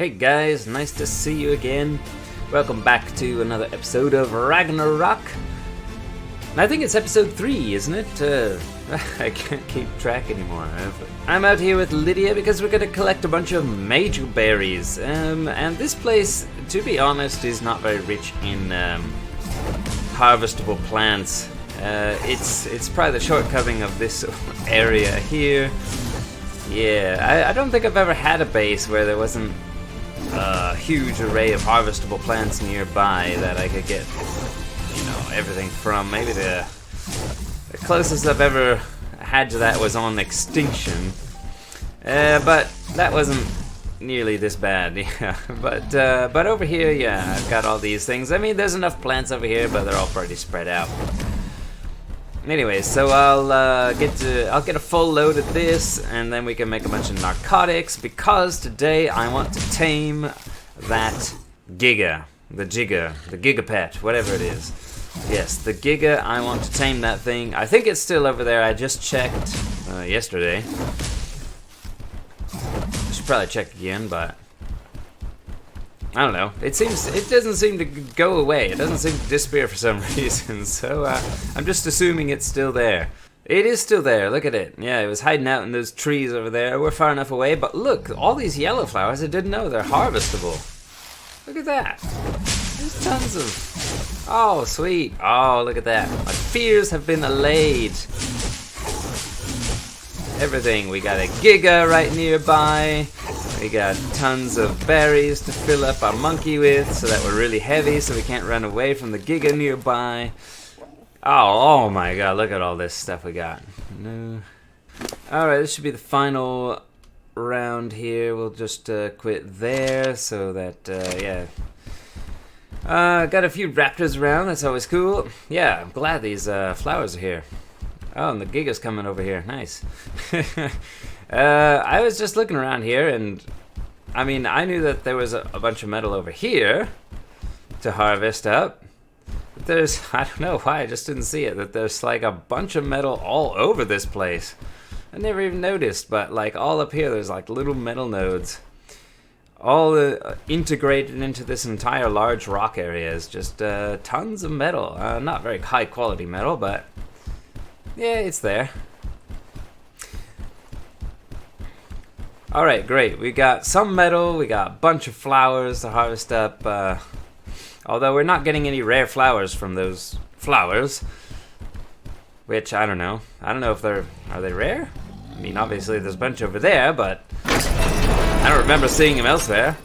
Hey guys, nice to see you again. Welcome back to another episode of Ragnarok. I think it's episode 3, isn't it? I can't keep track anymore. I'm out here with Lydia because we're going to collect a bunch of major berries. And this place, to be honest, is not very rich in harvestable plants. It's probably the shortcoming of this area here. Yeah, I don't think I've ever had a base where there wasn't a huge array of harvestable plants nearby that I could get, you know, everything from. Maybe the closest I've ever had to that was on Extinction, but that wasn't nearly this bad. Yeah, but over here, yeah, I've got all these things. I mean, there's enough plants over here, but they're all pretty spread out. Anyway, so I'll get a full load of this, and then we can make a bunch of narcotics, because today I want to tame that Giga, the Giga pet, whatever it is. Yes, the Giga, I want to tame that thing. I think it's still over there. I just checked yesterday. I should probably check again, but I don't know. It doesn't seem to go away. It doesn't seem to disappear for some reason. So I'm just assuming it's still there. It is still there. Look at it. Yeah, it was hiding out in those trees over there. We're far enough away. But look, all these yellow flowers. I didn't know they're harvestable. Look at that. There's tons of. Oh, sweet. Oh, look at that. My fears have been allayed. Everything. We got a Giga right nearby. We got tons of berries to fill up our monkey with, so that we're really heavy, so we can't run away from the Giga nearby. Oh my god, look at all this stuff we got. No. Alright, this should be the final round here. We'll just quit there, so that, yeah. Got a few raptors around, that's always cool. Yeah, I'm glad these flowers are here. Oh, and the Giga's coming over here, nice. I was just looking around here, and I mean, I knew that there was a bunch of metal over here to harvest up. But there's, I don't know why, I just didn't see it, that there's like a bunch of metal all over this place. I never even noticed, but like all up here, there's like little metal nodes. All integrated into this entire large rock area is just tons of metal. Not very high quality metal, but yeah, it's there. Alright, great. We got some metal, we got a bunch of flowers to harvest up. Although we're not getting any rare flowers from those flowers. Which, I don't know. I don't know if are they rare? I mean, obviously there's a bunch over there, but I don't remember seeing them elsewhere.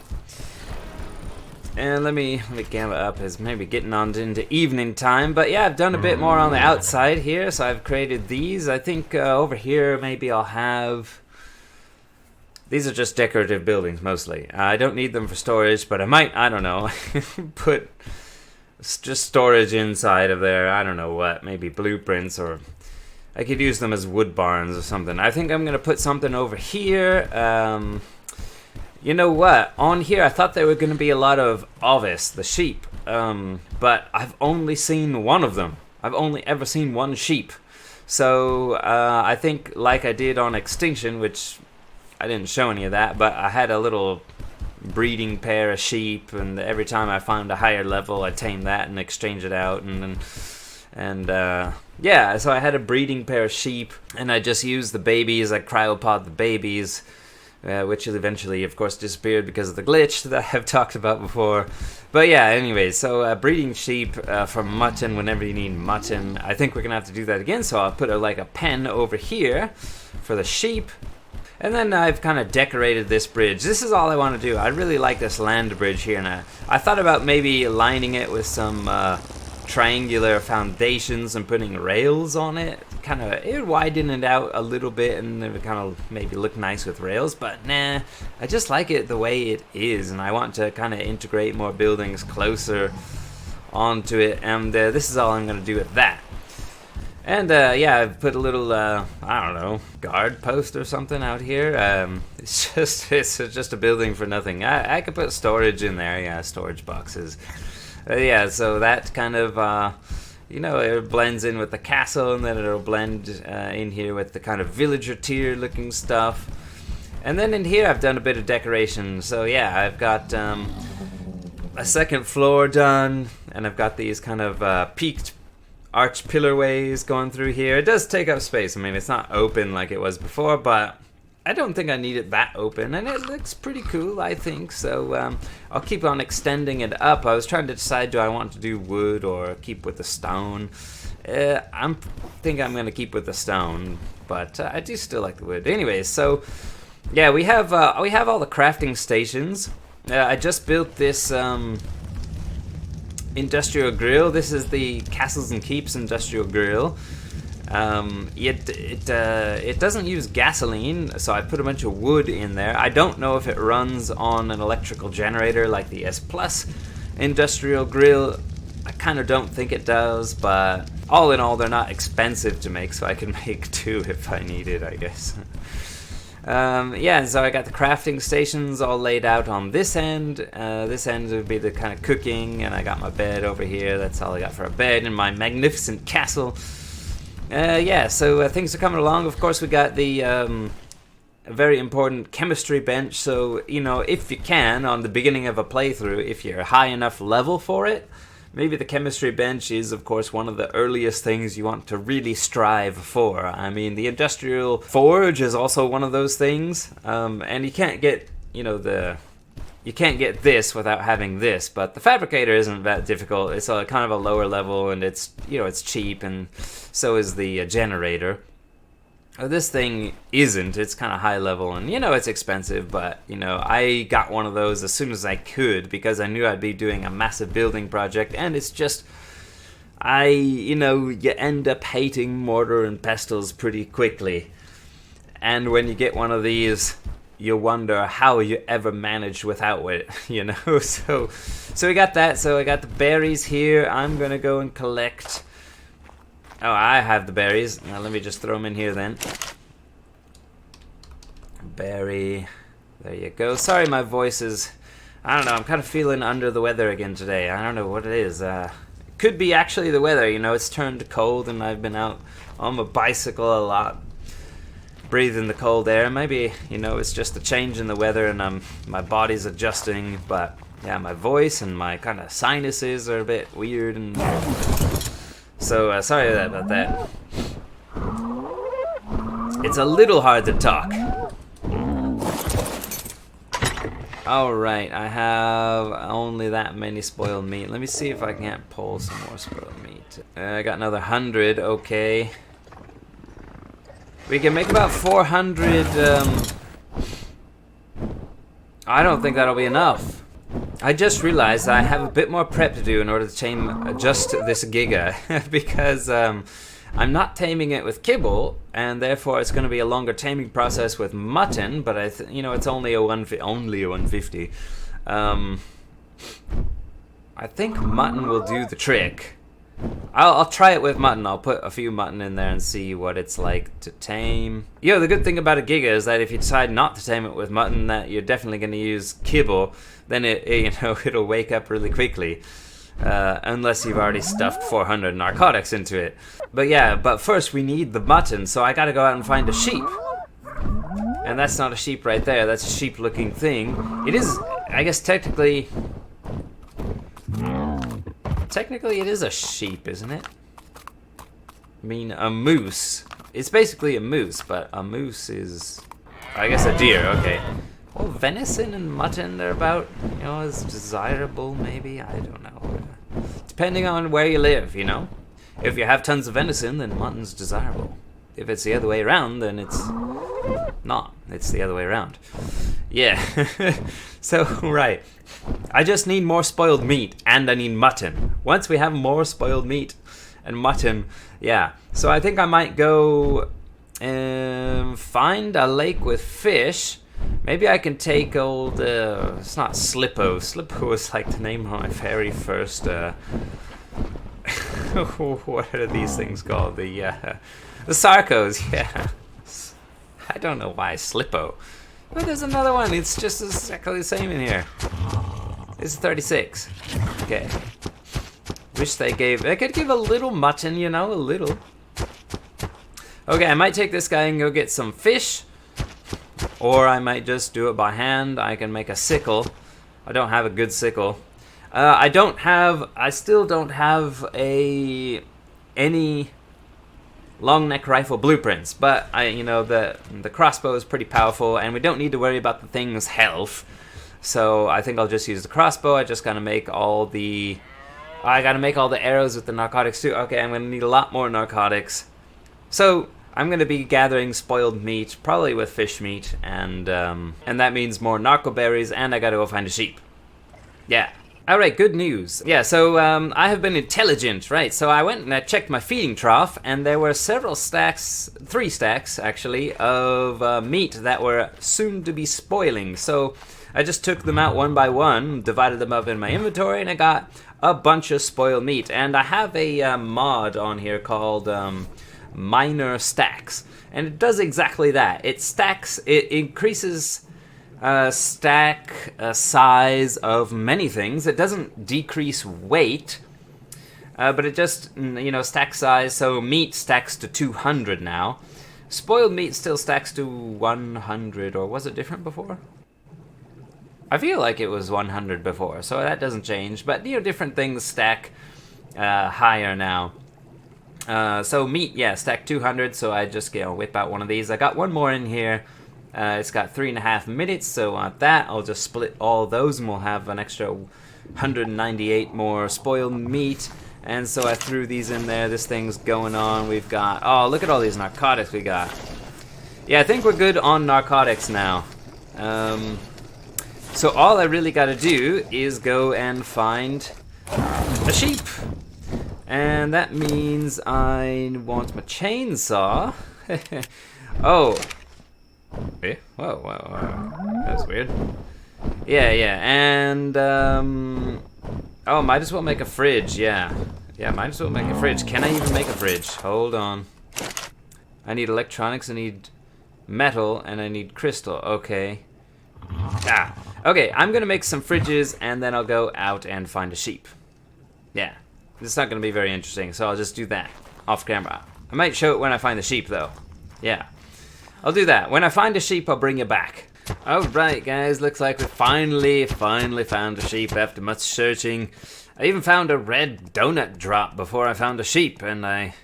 And let me gamma up as maybe getting on into evening time. But yeah, I've done a bit more on the outside here, so I've created these. I think over here maybe I'll have. These are just decorative buildings, mostly. I don't need them for storage, but I might, I don't know, put just storage inside of there. I don't know what, maybe blueprints, or I could use them as wood barns or something. I think I'm going to put something over here. You know what? On here, I thought there were going to be a lot of ovis, the sheep, but I've only seen one of them. I've only ever seen one sheep. So I think, like I did on Extinction, which I didn't show any of that, but I had a little breeding pair of sheep, and every time I found a higher level, I tamed that and exchange it out, and yeah, so I had a breeding pair of sheep, and I just used the babies. I cryopod the babies, which eventually, of course, disappeared because of the glitch that I've talked about before. But yeah, anyway, so breeding sheep for mutton whenever you need mutton. I think we're gonna have to do that again, so I'll put like a pen over here for the sheep. And then I've kind of decorated this bridge. This is all I want to do. I really like this land bridge here, and I thought about maybe lining it with some triangular foundations and putting rails on it. It would widen it out a little bit, and it would kind of maybe look nice with rails, but nah, I just like it the way it is, and I want to kind of integrate more buildings closer onto it, and this is all I'm going to do with that. And yeah, I've put a little, I don't know, guard post or something out here. It's just a building for nothing. I could put storage in there, yeah, storage boxes. Yeah, so that kind of, you know, it blends in with the castle, and then it'll blend in here with the kind of villager tier looking stuff. And then in here I've done a bit of decoration. So yeah, I've got a second floor done, and I've got these kind of peaked arch pillarways going through here. It does take up space. I mean, it's not open like it was before, but I don't think I need it that open, and it looks pretty cool, I think. So I'll keep on extending it up. I was trying to decide, do I want to do wood or keep with the stone? I think I'm going to keep with the stone, but I do still like the wood. Anyways, so yeah, we have all the crafting stations. I just built this industrial grill. This is the Castles and Keeps industrial grill. It doesn't use gasoline, so I put a bunch of wood in there. I don't know if it runs on an electrical generator like the S Plus industrial grill. I kind of don't think it does, but all in all, they're not expensive to make, so I can make two if I need it, I guess. Yeah, so I got the crafting stations all laid out on this end. This end would be the kind of cooking, and I got my bed over here. That's all I got for a bed in my magnificent castle. Yeah, so things are coming along. Of course, we got the a very important chemistry bench. So, you know, if you can, on the beginning of a playthrough, if you're high enough level for it, maybe the chemistry bench is, of course, one of the earliest things you want to really strive for. I mean, the industrial forge is also one of those things, and you can't get, you know, you can't get this without having this. But the fabricator isn't that difficult. It's a kind of a lower level, and it's, you know, it's cheap, and so is the generator. This thing isn't. It's kind of high level, and you know it's expensive, but you know I got one of those as soon as I could because I knew I'd be doing a massive building project, and it's just you know, you end up hating mortar and pestles pretty quickly, and when you get one of these, you wonder how you ever managed without it, you know. So we got that. So I got the berries here. I'm gonna go and collect. Oh, I have the berries. Now let me just throw them in here then. Berry. There you go. Sorry, my voice is... I don't know, I'm kind of feeling under the weather again today. I don't know what it is. It could be actually the weather. You know, it's turned cold and I've been out on my bicycle a lot, breathing the cold air. Maybe, you know, it's just a change in the weather and my body's adjusting. But, yeah, my voice and my kind of sinuses are a bit weird and... So, sorry about that. It's a little hard to talk. Alright, I have only that many spoiled meat. Let me see if I can't pull some more spoiled meat. I got another 100, okay. We can make about 400, I don't think that'll be enough. I just realized I have a bit more prep to do in order to tame just this Giga, because I'm not taming it with kibble, and therefore it's going to be a longer taming process with mutton. But you know, it's only a 150. I think mutton will do the trick. I'll try it with mutton. I'll put a few mutton in there and see what it's like to tame. You know, the good thing about a Giga is that if you decide not to tame it with mutton, that you're definitely going to use kibble, then you know, it'll wake up really quickly. Unless you've already stuffed 400 narcotics into it. But yeah, but first we need the mutton, so I gotta go out and find a sheep. And that's not a sheep right there, that's a sheep-looking thing. It is, I guess technically it is a sheep, isn't it? I mean, a moose. It's basically a moose, but a moose is, I guess, a deer, okay. Well, venison and mutton, they're about, you know, as desirable, maybe? I don't know. Depending on where you live, you know? If you have tons of venison, then mutton's desirable. If it's the other way around, then it's not. It's the other way around. Yeah. So, right. I just need more spoiled meat, and I need mutton. Once we have more spoiled meat and mutton, yeah. So I think I might go find a lake with fish. Maybe I can take old, it's not Slippo. Slippo was like the name of my very first, what are these things called? The Sarcos, yeah. I don't know why Slippo. But there's another one, it's just exactly the same in here. This is 36. Okay. Wish they could give a little mutton, you know, a little. Okay, I might take this guy and go get some fish. Or I might just do it by hand. I can make a sickle. I don't have a good sickle. I still don't have any long neck rifle blueprints, but the crossbow is pretty powerful, and we don't need to worry about the thing's health. So I think I'll just use the crossbow. I just gotta make all the arrows with the narcotics too. Okay, I'm gonna need a lot more narcotics. So I'm gonna be gathering spoiled meat, probably with fish meat, and that means more narco berries, and I gotta go find a sheep. Yeah. Alright, good news. Yeah, so I have been intelligent, right? So I went and I checked my feeding trough, and there were several stacks, 3 stacks actually, of meat that were soon to be spoiling. So I just took them out one by one, divided them up in my inventory, and I got a bunch of spoiled meat. And I have a mod on here called Minor Stacks, and it does exactly that. It increases stack size of many things. It doesn't decrease weight, but it just, stack size. So meat stacks to 200 now. Spoiled meat still stacks to 100, or was it different before? I feel like it was 100 before, so that doesn't change. But, different things stack higher now. So meat, yeah, stack 200, so I just whip out one of these. I got one more in here. It's got 3.5 minutes, so on that, I'll just split all those, and we'll have an extra 198 more spoiled meat. And so I threw these in there. This thing's going on. We've got, oh, look at all these narcotics we got. Yeah, I think we're good on narcotics now. So all I really got to do is go and find a sheep. And that means I want my chainsaw. Oh. Eh? Whoa. That's weird. Yeah, and, oh, might as well make a fridge, yeah. Yeah, might as well make a fridge. Can I even make a fridge? Hold on. I need electronics, I need metal, and I need crystal. Okay. Okay, I'm gonna make some fridges, and then I'll go out and find a sheep. Yeah. It's not gonna be very interesting, so I'll just do that off camera. I might show it when I find the sheep, though. Yeah. I'll do that. When I find a sheep, I'll bring you back. Alright, guys, looks like we finally found a sheep after much searching. I even found a red donut drop before I found a sheep, and I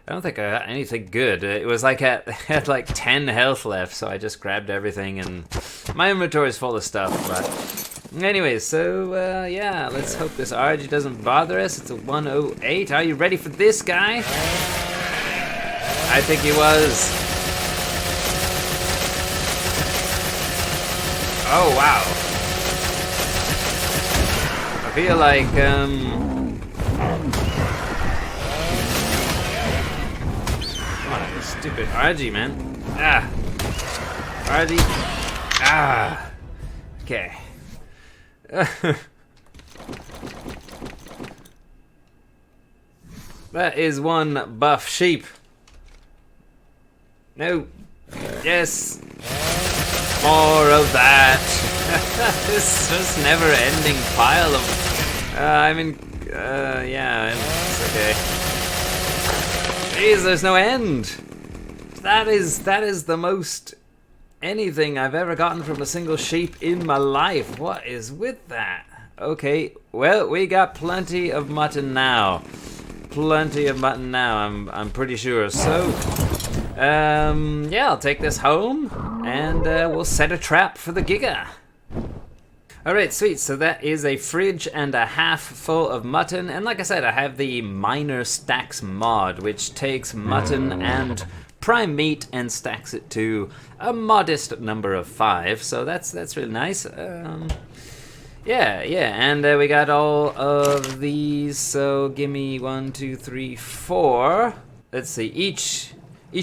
don't think I got anything good. It was like it had like 10 health left, so I just grabbed everything, and my inventory is full of stuff. But anyways, so yeah, let's hope this RG doesn't bother us. It's a 108. Are you ready for this guy? I think he was. Oh wow. I feel like stupid RG, man. RG. Okay. That is one buff sheep. No. Yes. More of that. This just never-ending pile of. Yeah, it's okay. Jeez, there's no end. That is the most anything I've ever gotten from a single sheep in my life. What is with that? Okay, well, we got plenty of mutton now. I'm pretty sure. So, yeah, I'll take this home, and we'll set a trap for the Giga. Alright, sweet, so that is a fridge and a half full of mutton, and like I said, I have the Minor Stacks mod, which takes mutton and prime meat and stacks it to a modest number of 5, so that's really nice. Yeah, and we got all of these, so give me 1, 2, 3, 4. Let's see, each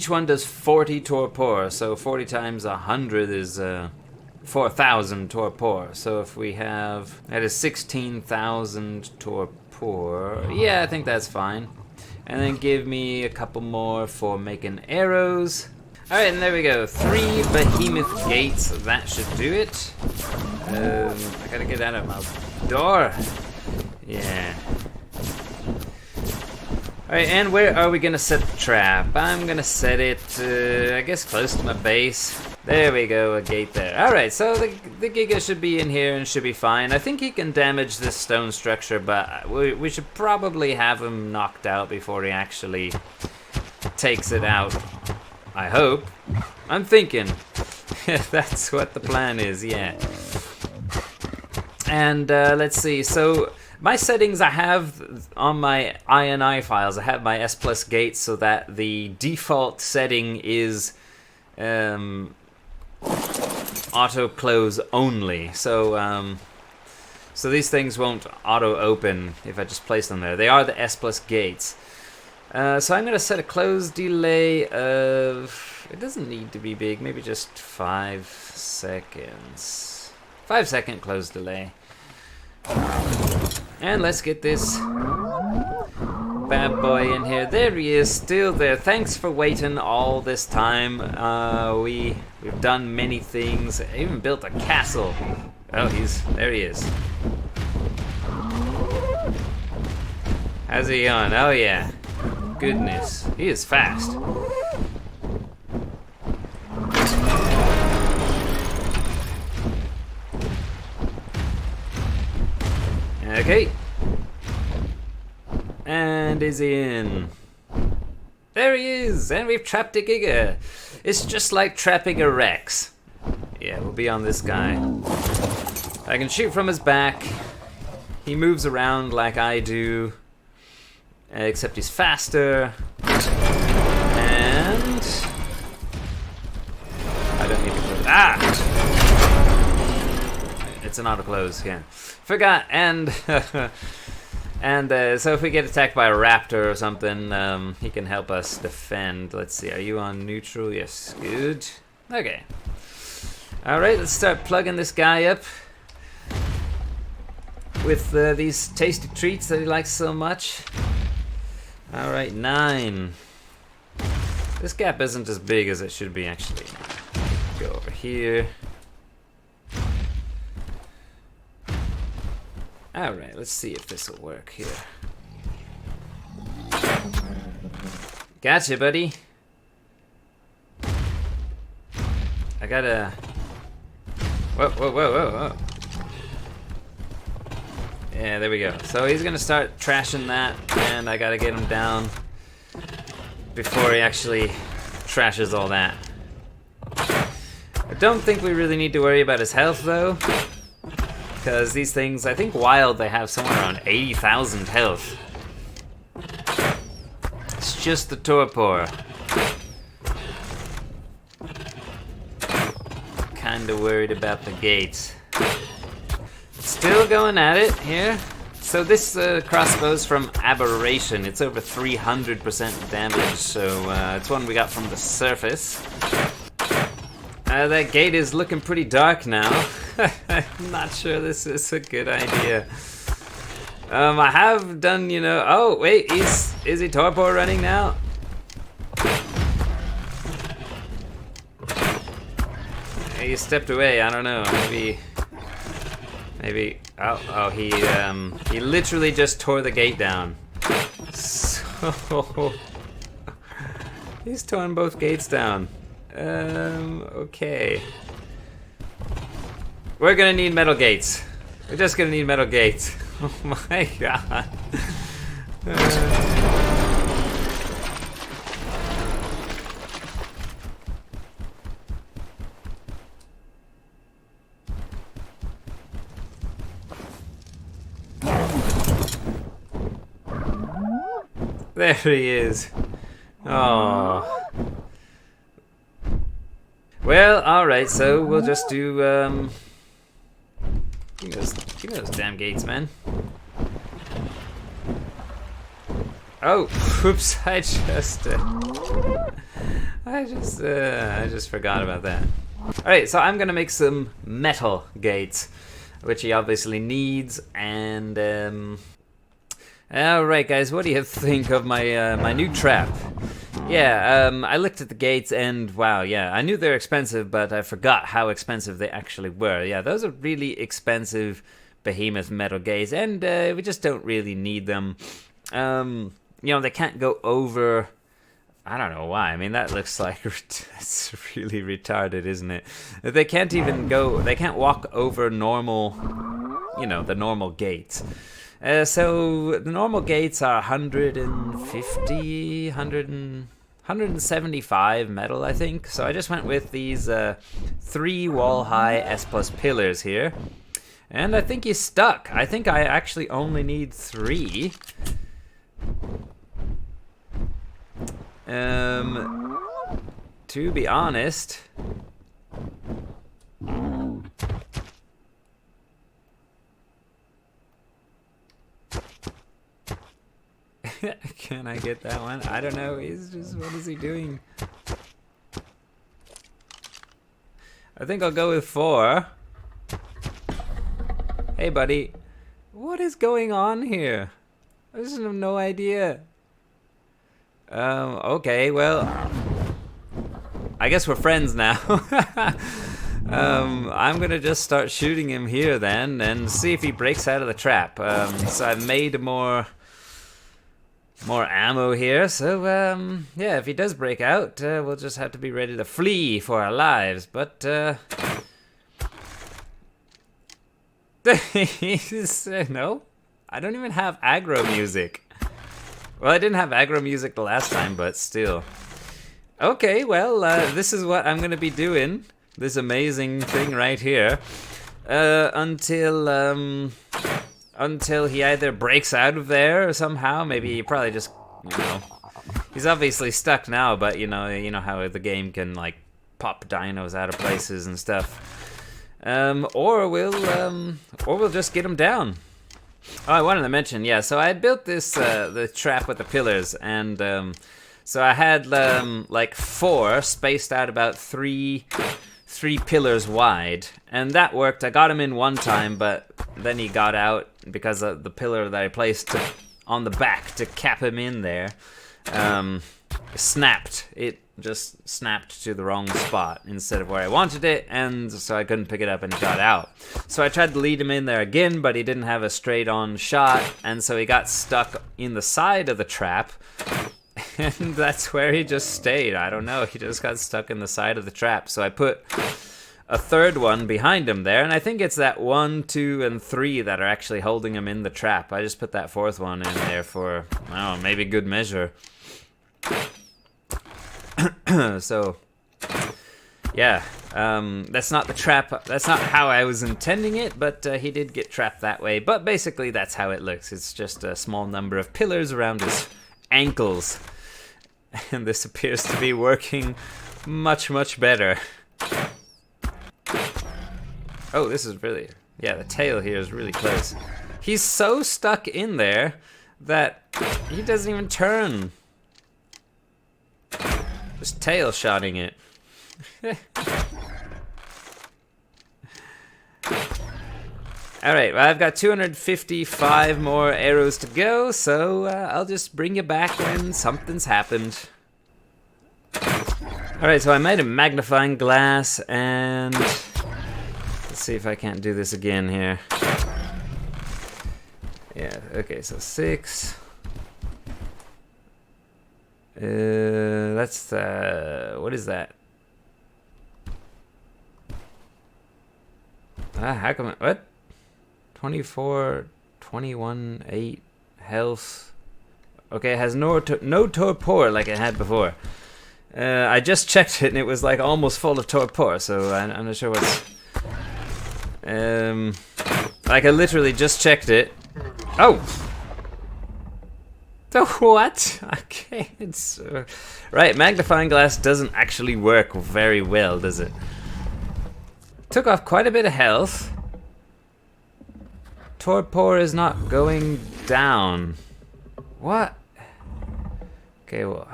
one does 40 torpor, so 40 times 100 is 4,000 torpor. So if we have, that is 16,000 torpor. Yeah, I think that's fine. And then give me a couple more for making arrows. Alright, and there we go. 3 behemoth gates. That should do it. I gotta get out of my door. Yeah. Alright, and where are we gonna set the trap? I'm gonna set it, I guess close to my base. There we go, a gate there. Alright, so the Giga should be in here and should be fine. I think he can damage this stone structure, but we should probably have him knocked out before he actually takes it out. I hope. I'm thinking. That's what the plan is, yeah. And let's see, so my settings I have on my INI files, I have my S plus gates so that the default setting is auto close only. So so these things won't auto open if I just place them there. They are the S plus gates. So I'm going to set a close delay of, it doesn't need to be big, maybe just 5 seconds. 5-second close delay. And let's get this bad boy in here. There he is, still there. Thanks for waiting all this time. We've done many things. I even built a castle. Oh, there he is. How's he on? Oh yeah. Goodness, he is fast. Okay. And is he in? There he is, and we've trapped a Giga. It's just like trapping a Rex. Yeah, we'll be on this guy. I can shoot from his back. He moves around like I do. Except he's faster. And I don't need to close. Ah! It's an auto close, yeah. Forgot, and and so if we get attacked by a raptor or something, he can help us defend. Let's see, are you on neutral? Yes, good. Okay. Alright, let's start plugging this guy up with these tasty treats that he likes so much. Alright, 9. This gap isn't as big as it should be, actually. Go over here. Alright, let's see if this will work here. Gotcha, buddy. I gotta... Whoa, whoa, whoa, whoa, whoa. Yeah, there we go. So he's gonna start trashing that, and I gotta get him down before he actually trashes all that. I don't think we really need to worry about his health, though, because these things, I think wild, they have somewhere around 80,000 health. It's just the torpor. Kinda worried about the gates. Still going at it here. So this crossbow's from Aberration. It's over 300% damage, so it's one we got from the surface. That gate is looking pretty dark now. I'm not sure this is a good idea. I have done, you know... Oh, wait, is he torpor running now? He stepped away, I don't know, maybe, oh, he literally just tore the gate down. So, he's torn both gates down. Okay. We're gonna need metal gates. We're just gonna need metal gates. Oh my god. There he is. Oh. Well, alright, so we'll just do, give me those damn gates, man. Oh, oops, I just forgot about that. Alright, so I'm gonna make some metal gates, which he obviously needs, and, alright guys, what do you think of my my new trap? Yeah, I looked at the gates and wow, yeah, I knew they're expensive, but I forgot how expensive they actually were. Yeah, those are really expensive behemoth metal gates, and we just don't really need them. You know, they can't go over I don't know why. I mean, that looks like it's really retarded, isn't it? They can't even go. They can't walk over normal, you know, the normal gates. So the normal gates are 150, 175 metal, I think. So I just went with these 3 wall-high S+ pillars here. And I think he's stuck. I think I actually only need 3. To be honest... Can I get that one? I don't know. He's just... What is he doing? I think I'll go with 4. Hey, buddy. What is going on here? I just have no idea. Okay, well... I guess we're friends now. I'm gonna just start shooting him here then, and see if he breaks out of the trap. So I've made more ammo here, so yeah, if he does break out, we'll just have to be ready to flee for our lives, but no, I don't even have aggro music. Well, I didn't have aggro music the last time, but still. Okay, well, this is what I'm gonna be doing, this amazing thing right here, until he either breaks out of there somehow. Maybe he probably just, you know, he's obviously stuck now, but you know how the game can like pop dinos out of places and stuff. Or we'll just get him down. Oh, I wanted to mention, yeah. So I had built this the trap with the pillars, and so I had like 4 spaced out about 3 pillars wide, and that worked. I got him in one time, but then he got out because of the pillar that I placed on the back to cap him in there snapped. It just snapped to the wrong spot instead of where I wanted it, and so I couldn't pick it up and he got out. So I tried to lead him in there again, but he didn't have a straight on shot, and so he got stuck in the side of the trap. And that's where he just stayed. I don't know. He just got stuck in the side of the trap. So I put a 3rd one behind him there. And I think it's that 1, 2, and 3 that are actually holding him in the trap. I just put that 4th one in there for, I don't know, maybe good measure. So, yeah. That's not the trap. That's not how I was intending it. But he did get trapped that way. But basically, that's how it looks. It's just a small number of pillars around his ankles, and this appears to be working much better. Oh, this is really, yeah, the tail here is really close. He's so stuck in there that he doesn't even turn. Just tail shotting it. Alright, well, I've got 255 more arrows to go, so I'll just bring you back when something's happened. Alright, so I made a magnifying glass, and let's see if I can't do this again here. Yeah, okay, so 6. That's, what is that? How come, what? 24, 21, 8 health. Okay, it has no torpor like it had before. I just checked it and it was like almost full of torpor, so I'm not sure what's... like I literally just checked it. Oh! The what? Okay, it's... right, magnifying glass doesn't actually work very well, does it? Took off quite a bit of health. Torpor is not going down. What? Okay, well...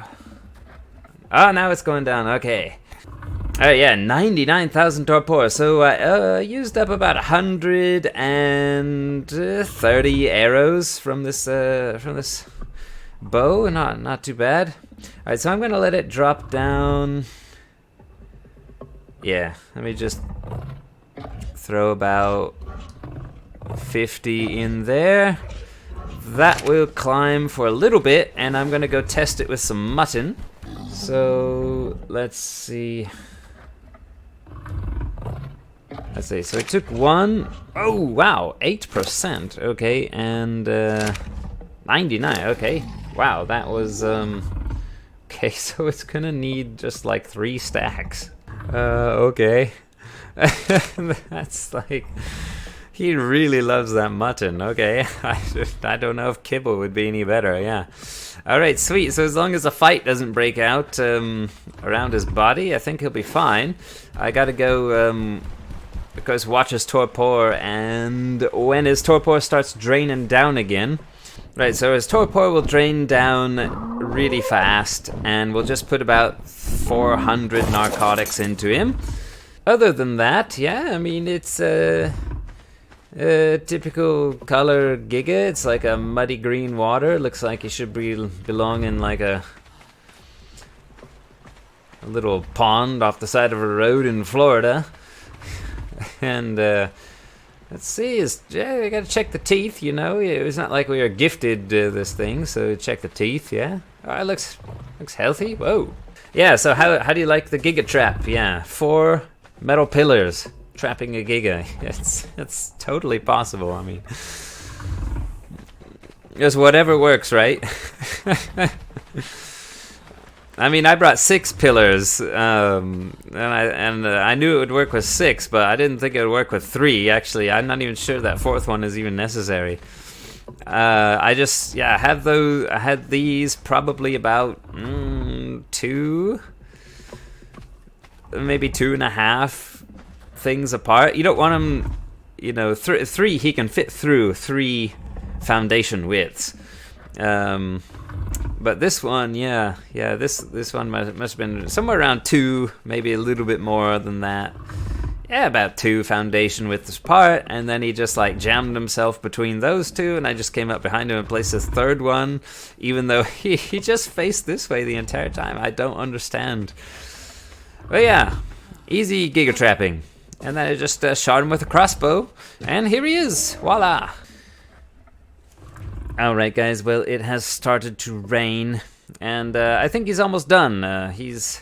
oh, now it's going down, okay. Alright, yeah, 99,000 torpor. So I used up about 130 arrows from this bow. Not too bad. Alright, so I'm gonna let it drop down. Yeah, let me just throw about 50 in there. That will climb for a little bit, and I'm gonna go test it with some mutton. So let's see. Let's see. So it took one. Oh wow, 8%. Okay, and 99. Okay, wow, that was okay, so it's gonna need just like 3 stacks. Okay. That's like, he really loves that mutton. Okay, I don't know if kibble would be any better. Yeah. All right, sweet. So as long as a fight doesn't break out around his body, I think he'll be fine. I gotta go, of course, watch his torpor, and when his torpor starts draining down again. Right, so his torpor will drain down really fast, and we'll just put about 400 narcotics into him. Other than that, yeah, I mean, it's a typical color Giga. It's like a muddy green water. Looks like he should belong in like a little pond off the side of a road in Florida. And let's see, yeah, we gotta check the teeth, you know. It's not like we are gifted this thing, so check the teeth, yeah. Oh, it looks healthy. Whoa. Yeah, so how do you like the Giga trap? Yeah, 4 metal pillars trapping a Giga. It's totally possible. I mean, just whatever works, right? I mean, I brought 6 pillars, and I knew it would work with 6, but I didn't think it would work with 3. Actually, I'm not even sure that 4th one is even necessary. I had these probably about 2, maybe 2.5 things apart. You don't want them, you know, 3 he can fit through 3 foundation widths. But this one, this one must have been somewhere around 2, maybe a little bit more than that. Yeah, about 2 foundation widths apart, and then he just like jammed himself between those 2, and I just came up behind him and placed his 3rd one, even though he just faced this way the entire time. I don't understand. But yeah, easy Giga trapping. And then I just shot him with a crossbow, and here he is, voila! Alright guys, well, it has started to rain, and I think he's almost done. He's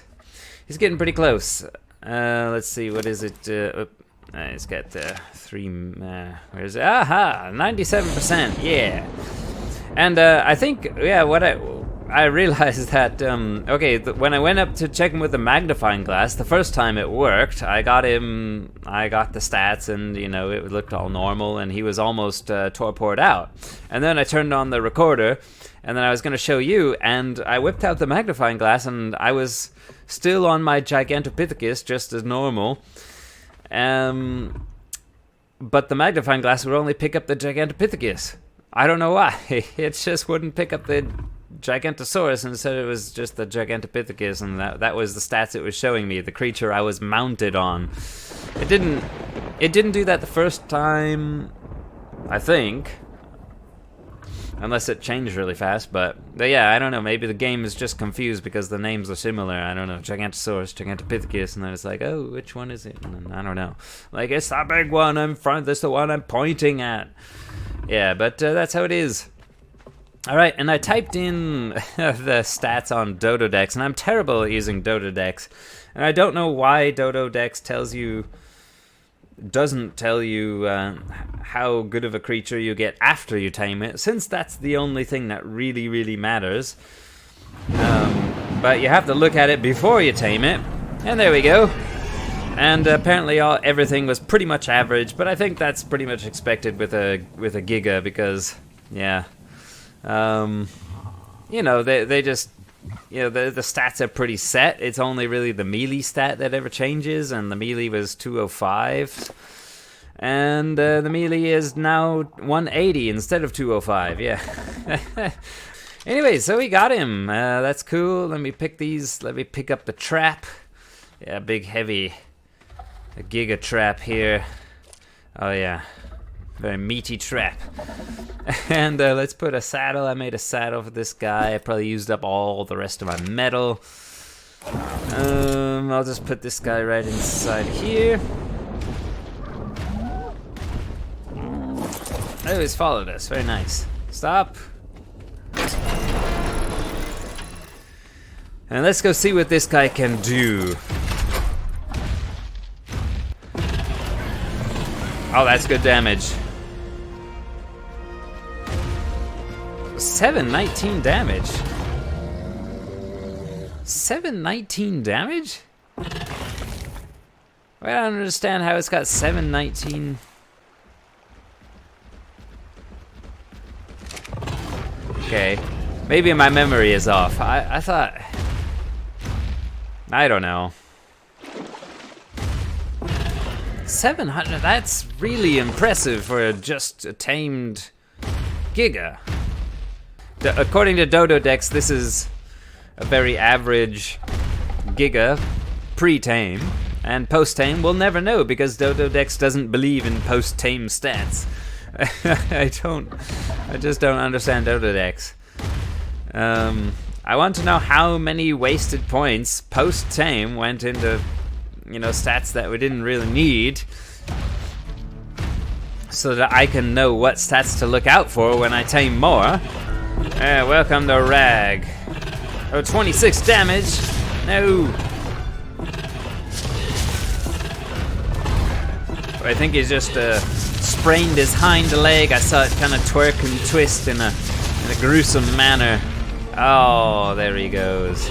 getting pretty close. Let's see, what is it? He's got 3, where is it? Aha! 97%, yeah! And I think, yeah, what I realized that, okay, when I went up to check him with the magnifying glass, the first time it worked. I got the stats, and, you know, it looked all normal, and he was almost torpored out. And then I turned on the recorder, and then I was going to show you, and I whipped out the magnifying glass, and I was still on my Gigantopithecus, just as normal. But the magnifying glass would only pick up the Gigantopithecus. I don't know why. It just wouldn't pick up the Gigantosaurus, and instead it was just the Gigantopithecus, and that was the stats it was showing me, the creature I was mounted on. It didn't do that the first time, I think, unless it changed really fast. But yeah, I don't know, maybe the game is just confused because the names are similar. I don't know, Gigantosaurus, Gigantopithecus, and then it's like, oh, which one is it? And I don't know, like, it's the big one in front, that's the one I'm pointing at. Yeah, but that's how it is. Alright, and I typed in the stats on Dododex, and I'm terrible at using Dododex. And I don't know why Dododex doesn't tell you how good of a creature you get after you tame it, since that's the only thing that really, really matters. But you have to look at it before you tame it, and there we go. And apparently everything was pretty much average, but I think that's pretty much expected with a Giga, because, yeah. You know, they just, you know, the stats are pretty set. It's only really the melee stat that ever changes, and the melee was 205, and the melee is now 180 instead of 205. Yeah. Anyway, so we got him. That's cool. Let me pick these. Let me pick up the trap. Yeah, big heavy Giga trap here. Oh yeah. Very meaty trap. And let's put a saddle. I made a saddle for this guy. I probably used up all the rest of my metal. I'll just put this guy right inside here. Oh, he's followed us. Very nice. Stop. And let's go see what this guy can do. Oh, that's good damage. 719 damage. 719 damage? I don't understand how it's got 719. Okay, maybe my memory is off. I thought, I don't know. 700, that's really impressive for just a tamed Giga. According to Dodo Dex, this is a very average Giga pre-tame, and post-tame we'll never know because Dodo Dex doesn't believe in post-tame stats. I just don't understand Dodo Dex. I want to know how many wasted points post-tame went into, you know, stats that we didn't really need, so that I can know what stats to look out for when I tame more. Welcome to Rag. Oh, 26 damage. No. I think he's just sprained his hind leg. I saw it kind of twerk and twist in a gruesome manner. Oh, there he goes.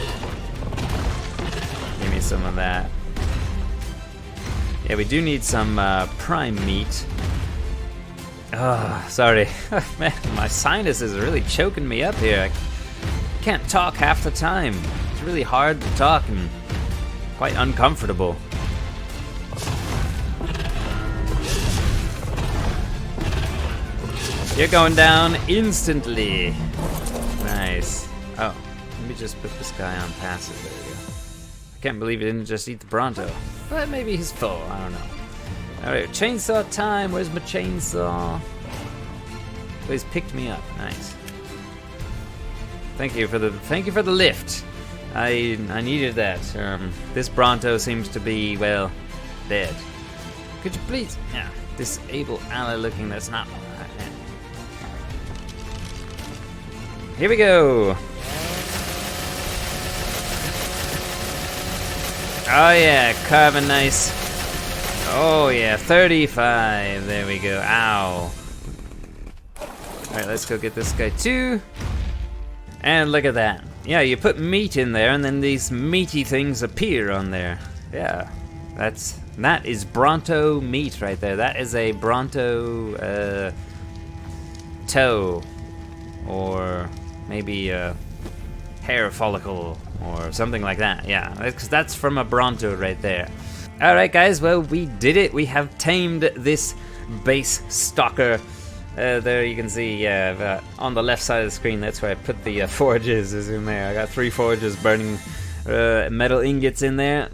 Give me some of that. Yeah, we do need some prime meat. Oh, sorry. Man, my sinuses are really choking me up here. I can't talk half the time. It's really hard to talk and quite uncomfortable. You're going down instantly. Nice. Oh, let me just put this guy on passive. There we go. I can't believe he didn't just eat the Bronto. But maybe he's full, I don't know. Alright, chainsaw time. Where's my chainsaw? Oh, he's picked me up. Nice. Thank you for the lift. I needed that. This Bronto seems to be, well, dead. Could you please, yeah, disable ally looking, that's not. Here we go. Oh yeah, carving nice. Oh yeah, 35. There we go. Ow. Alright, let's go get this guy too. And look at that. Yeah, you put meat in there and then these meaty things appear on there. Yeah. That is Bronto meat right there. That is a Bronto toe. Or maybe a hair follicle or something like that. Yeah, because that's from a Bronto right there. Alright guys, well we did it. We have tamed this base stalker. There you can see, yeah, on the left side of the screen, that's where I put the forges is in there. I got 3 forges burning metal ingots in there.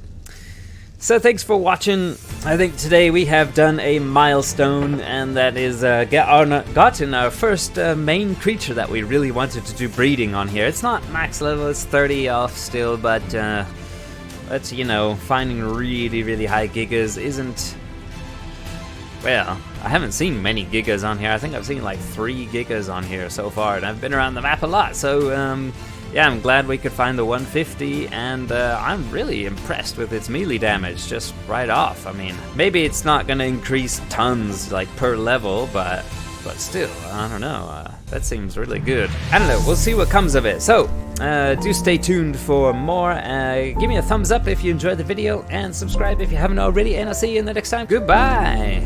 So thanks for watching. I think today we have done a milestone, and that is gotten our first main creature that we really wanted to do breeding on here. It's not max level, it's 30 off still, but that's, you know, finding really, really high gigas isn't, well, I haven't seen many gigas on here. I think I've seen like 3 gigas on here so far, and I've been around the map a lot, so yeah, I'm glad we could find the 150, and I'm really impressed with its melee damage just right off. I mean, maybe it's not gonna increase tons like per level, but still, I don't know. That seems really good. I don't know, we'll see what comes of it. So, do stay tuned for more. Give me a thumbs up if you enjoyed the video, and subscribe if you haven't already, and I'll see you in the next time. Goodbye!